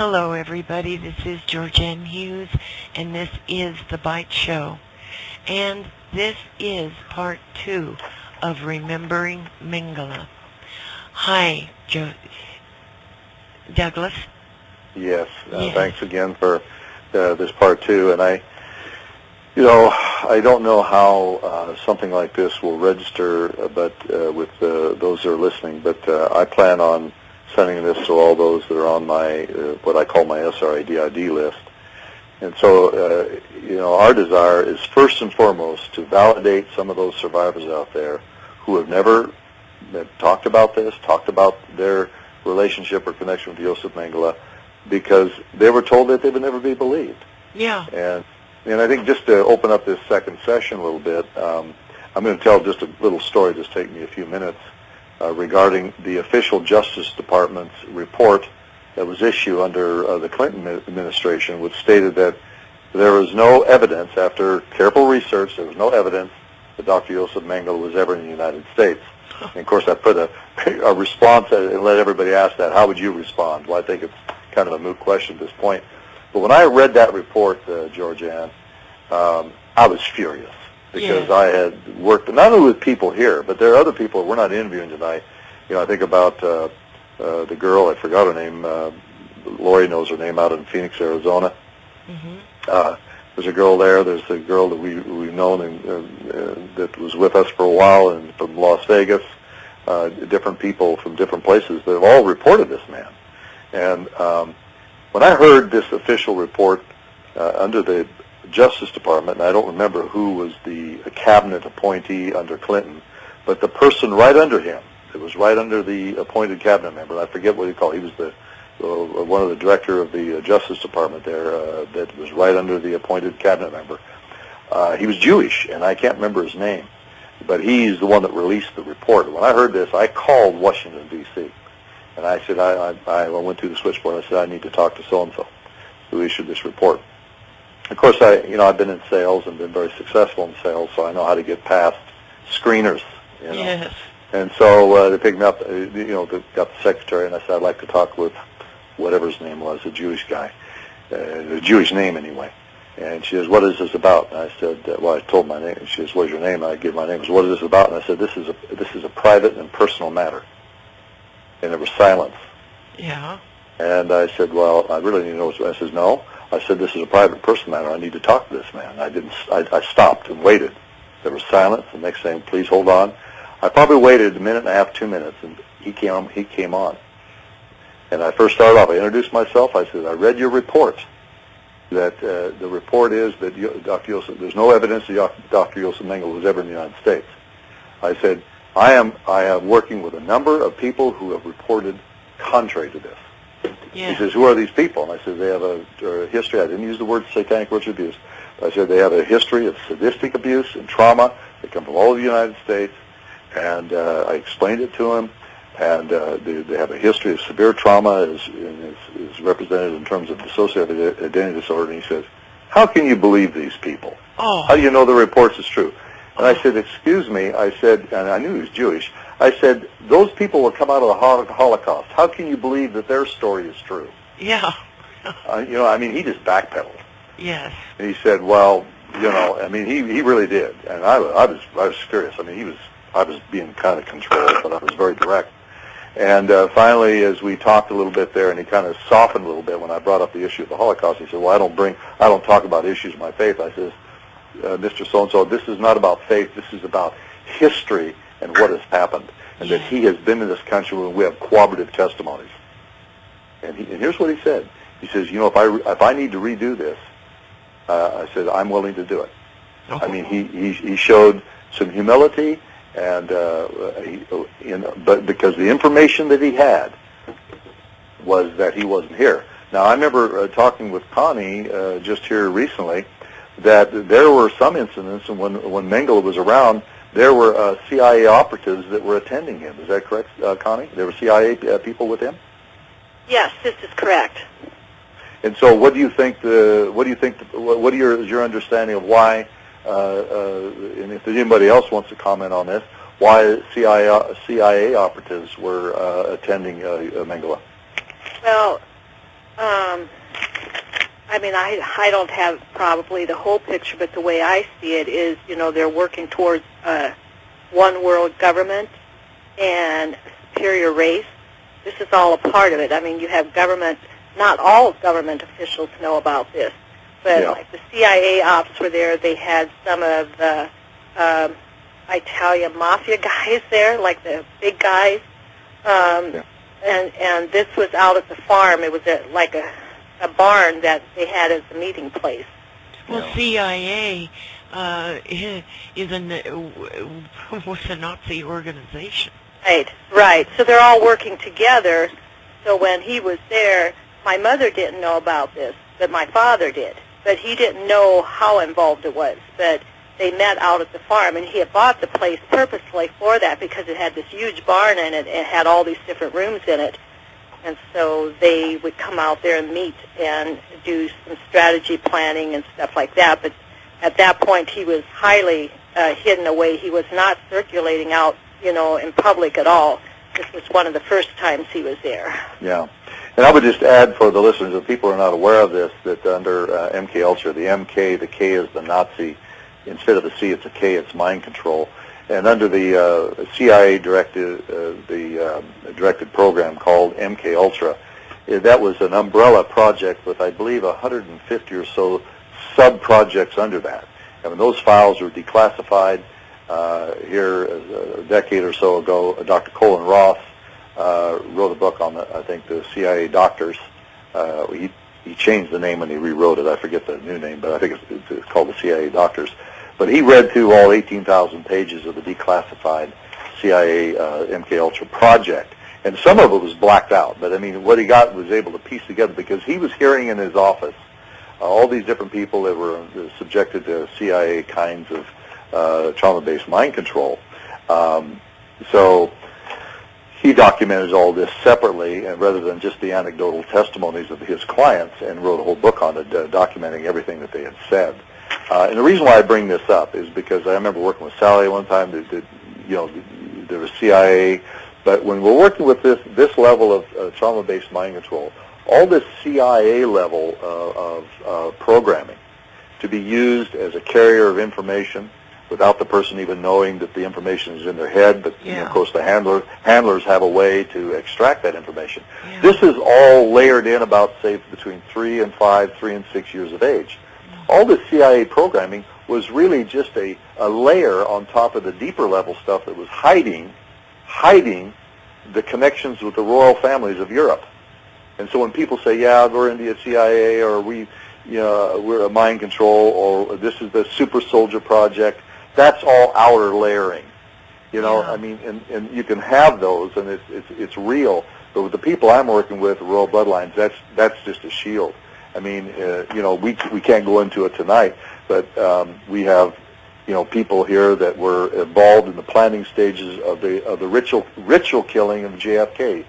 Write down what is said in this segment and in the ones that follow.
Hello everybody, this is Georgianne Hughes, and this is The Bite Show. And this is part 2 of Remembering Mengele. Hi, Douglas. Yes, Yes. Thanks again for this part 2. And I don't know how something like this will register, but with those that are listening. But I plan on sending this to all those that are on my what I call my SRIDID list. And so, our desire is first and foremost to validate some of those survivors out there who have never talked about this, talked about their relationship or connection with Joseph Mengele, because they were told that they would never be believed. Yeah. And I think just to open up this second session a little bit, I'm going to tell just a little story, just take me a few minutes, regarding the official Justice Department's report that was issued under the Clinton administration, which stated that there was no evidence, after careful research, there was no evidence that Dr. Joseph Mengele was ever in the United States. And of course, I put a response and let everybody ask that. How would you respond? Well, I think it's kind of a moot question at this point. But when I read that report, Georgianne, I was furious because I had worked not only with people here, but there are other people we're not interviewing tonight. I think about the girl, I forgot her name, Lori knows her name, out in Phoenix, Arizona. Mm-hmm. There's a girl there. There's a girl that we've known and that was with us for a while, and from Las Vegas, different people from different places that have all reported this man. And when I heard this official report under the Justice Department, and I don't remember who was the cabinet appointee under Clinton, but the person right under him, it was right under the appointed cabinet member, I forget what he called. He was the one of the director of the Justice Department there that was right under the appointed cabinet member. He was Jewish, and I can't remember his name, but he's the one that released the report. When I heard this, I called Washington, D.C., and I said, I went through the switchboard. I said, I need to talk to so-and-so who issued this report. Of course, I've been in sales and been very successful in sales, so I know how to get past screeners. Yes. And so they picked me up, got the secretary, and I said, I'd like to talk with whatever his name was, a Jewish guy, a Jewish name anyway. And she says, what is this about? And I said, well, I told my name. And she says, what is your name? And I gave my name. She said, what is this about? And I said, this is a private and personal matter. And there was silence. Yeah. And I said, well, I really need to know what's. I said, no. I said, this is a private personal matter. I need to talk to this man. I stopped and waited. There was silence. The next thing, please hold on. I probably waited a minute and a half, 2 minutes, and he came on. And I first started off, I introduced myself. I said, I read your report. That the report is that Dr. Joseph, there's no evidence that Dr. Joseph Mengele was ever in the United States. I said, I am working with a number of people who have reported contrary to this. Yeah. He says, who are these people? And I said, they have a history. I didn't use the word satanic ritual abuse. I said, they have a history of sadistic abuse and trauma. They come from all over the United States. And I explained it to him. And they have a history of severe trauma is represented in terms of dissociative identity disorder. And he says, how can you believe these people? Oh. How do you know the reports is true? And I said, excuse me, I said, and I knew he was Jewish, I said, those people will come out of the Holocaust. How can you believe that their story is true? Yeah. He just backpedaled. Yes. And he said, well, he really did. And I was furious. I was being kind of controlled, but I was very direct. And finally, as we talked a little bit there, and he kind of softened a little bit when I brought up the issue of the Holocaust, he said, well, I don't talk about issues of my faith. I said, Mr. So-and-so, this is not about faith. This is about history and what has happened, and that he has been in this country where we have corroborative testimonies. And here's what he said. He says, if I need to redo this, I said, I'm willing to do it. Oh. He showed some humility, and but because the information that he had was that he wasn't here. Now, I remember talking with Connie just here recently that there were some incidents when Mengele was around, there were CIA operatives that were attending him. Is that correct, Connie? There were CIA people with him? Yes, this is correct. And so, what is your understanding of why? And if anybody else wants to comment on this, why CIA operatives were attending Mengele? Well, I mean, I don't have probably the whole picture, but the way I see it is, they're working towards one world government and superior race. This is all a part of it. I mean, you have government, not all government officials know about this, but like the CIA ops were there. They had some of the Italian mafia guys there, like the big guys. And this was out at the farm. It was like a barn that they had as a meeting place. Well, CIA was a Nazi organization. Right. So they're all working together. So when he was there, my mother didn't know about this, but my father did. But he didn't know how involved it was. But they met out at the farm, and he had bought the place purposely for that because it had this huge barn in it and had all these different rooms in it. And so they would come out there and meet and do some strategy planning and stuff like that. But at that point, he was highly hidden away. He was not circulating out, in public at all. This was one of the first times he was there. Yeah. And I would just add for the listeners, if people are not aware of this, that under MK Ultra, the MK, the K is the Nazi. Instead of the C, it's a K, it's mind control. And under the CIA directed program called MK Ultra, that was an umbrella project with, I believe, 150 or so sub-projects under that. And when those files were declassified here a decade or so ago, Dr. Colin Ross wrote a book on, the CIA doctors. He changed the name when he rewrote it. I forget the new name, but I think it's called the CIA doctors. But he read through all 18,000 pages of the declassified CIA MK Ultra project, and some of it was blacked out. But I mean, what he got was able to piece together because he was hearing in his office all these different people that were subjected to CIA kinds of trauma-based mind control. So he documented all this separately, and rather than just the anecdotal testimonies of his clients, and wrote a whole book on it, documenting everything that they had said. And the reason why I bring this up is because I remember working with Sally one time. There was CIA, but when we're working with this level of trauma-based mind control, all this CIA level of programming to be used as a carrier of information without the person even knowing that the information is in their head, but of course the handlers have a way to extract that information. Yeah. This is all layered in about, say, between 3 and 6 years of age. All the CIA programming was really just a layer on top of the deeper level stuff that was hiding the connections with the royal families of Europe. And so when people say, yeah, we're in the CIA, or we're a mind control, or this is the super soldier project, that's all outer layering. I mean, and you can have those, and it's real. But with the people I'm working with, the royal bloodlines, that's just a shield. I mean, we can't go into it tonight, but we have, people here that were involved in the planning stages of the ritual killing of JFK,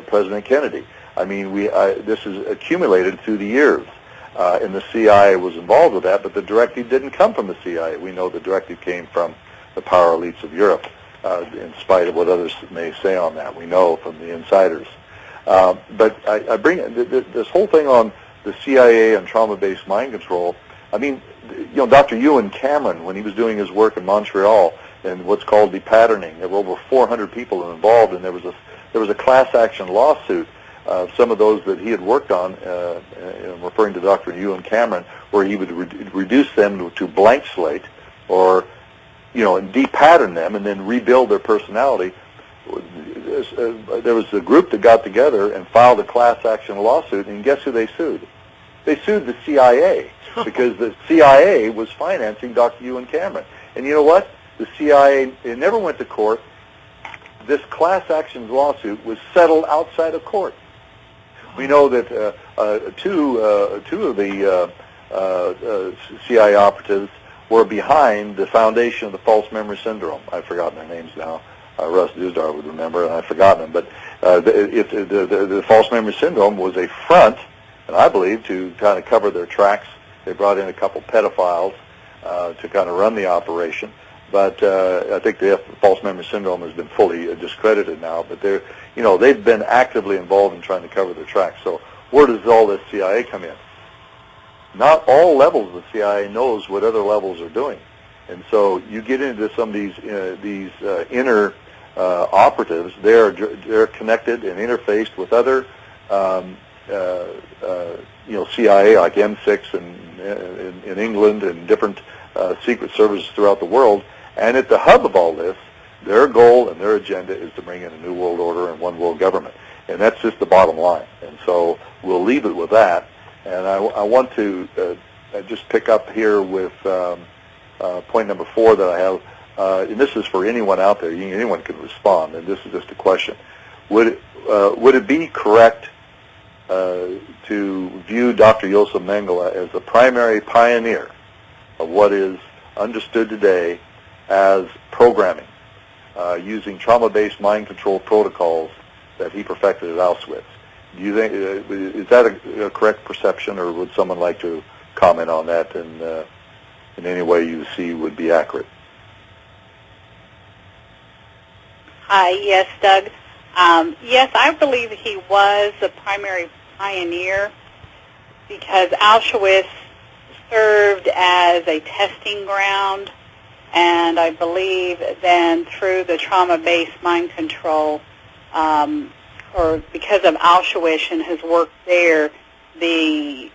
President Kennedy. I mean, this is accumulated through the years, and the CIA was involved with that, but the directive didn't come from the CIA. We know the directive came from the power elites of Europe, in spite of what others may say on that. We know from the insiders. But I bring this whole thing on the CIA and trauma-based mind control. I mean, Dr. Ewan Cameron, when he was doing his work in Montreal and what's called de-patterning, there were over 400 people involved, and there was a class action lawsuit. Some of those that he had worked on, referring to Dr. Ewan Cameron, where he would reduce them to blank slate, or and de-pattern them and then rebuild their personality. There was a group that got together and filed a class action lawsuit, and guess who they sued? They sued the CIA because the CIA was financing Dr. Ewan Cameron. And you know what? The CIA, it never went to court. This class action lawsuit was settled outside of court. We know that two of the CIA operatives were behind the foundation of the false memory syndrome. I've forgotten their names now. Russ Dusdar would remember, and I've forgotten them. But the false memory syndrome was a front, and I believe, to kind of cover their tracks. They brought in a couple pedophiles to kind of run the operation. But I think the false memory syndrome has been fully discredited now. But they've been actively involved in trying to cover their tracks. So where does all this CIA come in? Not all levels of the CIA knows what other levels are doing. And so you get into some of these inner operatives. They're connected and interfaced with other CIA, like M6 in England and different secret services throughout the world. And at the hub of all this, their goal and their agenda is to bring in a new world order and one world government. And that's just the bottom line. And so we'll leave it with that. And I want to just pick up here with point number 4 that I have. And this is for anyone out there. Anyone can respond. And this is just a question. Would it be correct to view Dr. Josef Mengele as the primary pioneer of what is understood today as programming, using trauma-based mind control protocols that he perfected at Auschwitz? Do you think is that a correct perception, or would someone like to comment on that in any way you see would be accurate? Yes, Doug. Yes, I believe he was the primary pioneer because Auschwitz served as a testing ground, and I believe then through the trauma-based mind control, or because of Auschwitz and his work there, the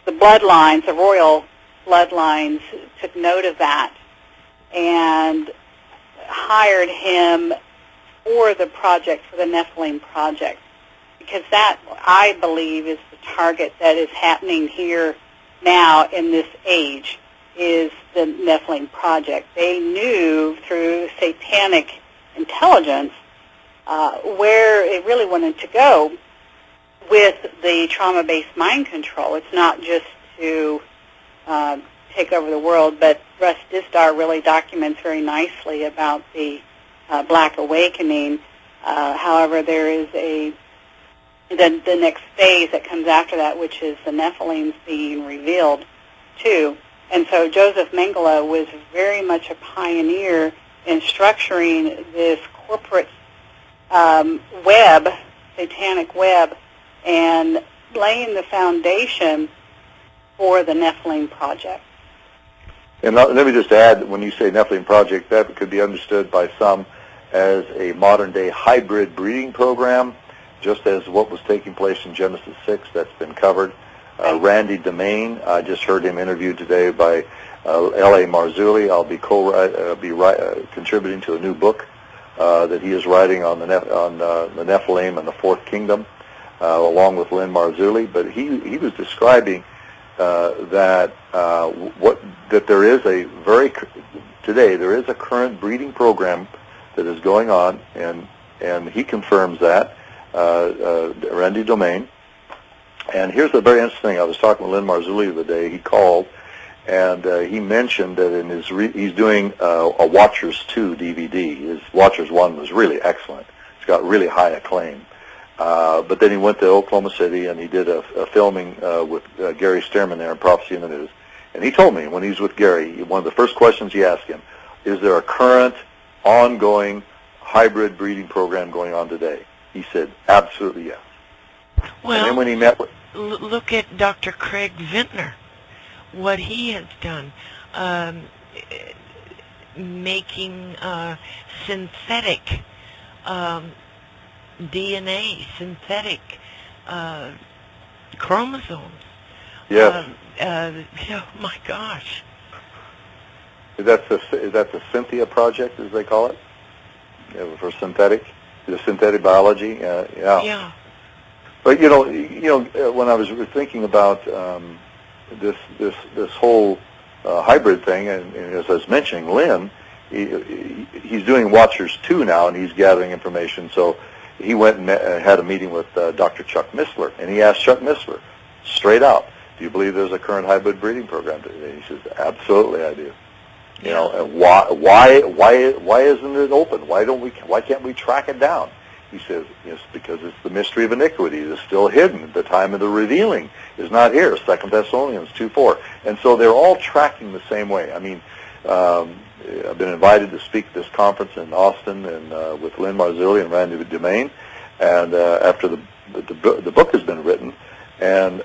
bloodlines, the royal bloodlines, took note of that and hired him for the project, for the Nephilim project, because that, I believe, is the target that is happening here now in this age, is the Nephilim project. They knew through satanic intelligence where it really wanted to go with the trauma-based mind control. It's not just to take over the world, but Russ Dizdar really documents very nicely about the Black Awakening. However, there is the next phase that comes after that, which is the Nephilims being revealed too. And so Joseph Mengele was very much a pioneer in structuring this corporate web, satanic web, and laying the foundation for the Nephilim project. And let me just add, when you say Nephilim project, that could be understood by some as a modern-day hybrid breeding program, just as what was taking place in Genesis 6 that's been covered. Randy Domain, I just heard him interviewed today by L.A. Marzulli. I'll be contributing to a new book that he is writing on the Nephilim and the Fourth Kingdom, along with Lynn Marzulli. But he was describing that there is today there is a current breeding program that is going on, and he confirms that, Randy Domain. And here's the very interesting thing. I was talking with Lynn Marzulli the day he called, and he mentioned that in his he's doing a Watchers 2 DVD. His Watchers 1 was really excellent. It's got really high acclaim. But then he went to Oklahoma City and he did a filming with Gary Stearman there in Prophecy in the News. And he told me when he was with Gary, one of the first questions he asked him, is there a current, ongoing hybrid breeding program going on today? He said, absolutely yes. Well, and then when he met with, look at Dr. Craig Vintner, what he has done, making synthetic DNA, synthetic chromosomes. Yes. Oh my gosh. Is that the Cynthia project, as they call it, for synthetic, the synthetic biology? Yeah. Yeah. But you know, when I was thinking about this whole hybrid thing, and as I was mentioning, Lynn, he's doing Watchers 2 now, and he's gathering information. So he went and had a meeting with Dr. Chuck Missler, and he asked Chuck Missler straight out, "Do you believe there's a current hybrid breeding program today?" And he says, "Absolutely, I do." You know, and why isn't it open? Why can't we track it down? He says, yes, because it's the mystery of iniquity. It is still hidden. The time of the revealing is not here. 2 Thessalonians 2:4. And so they're all tracking the same way. I mean, I've been invited to speak at this conference in Austin and with Lynn Marzulli and Randy Domain. And after the book has been written, and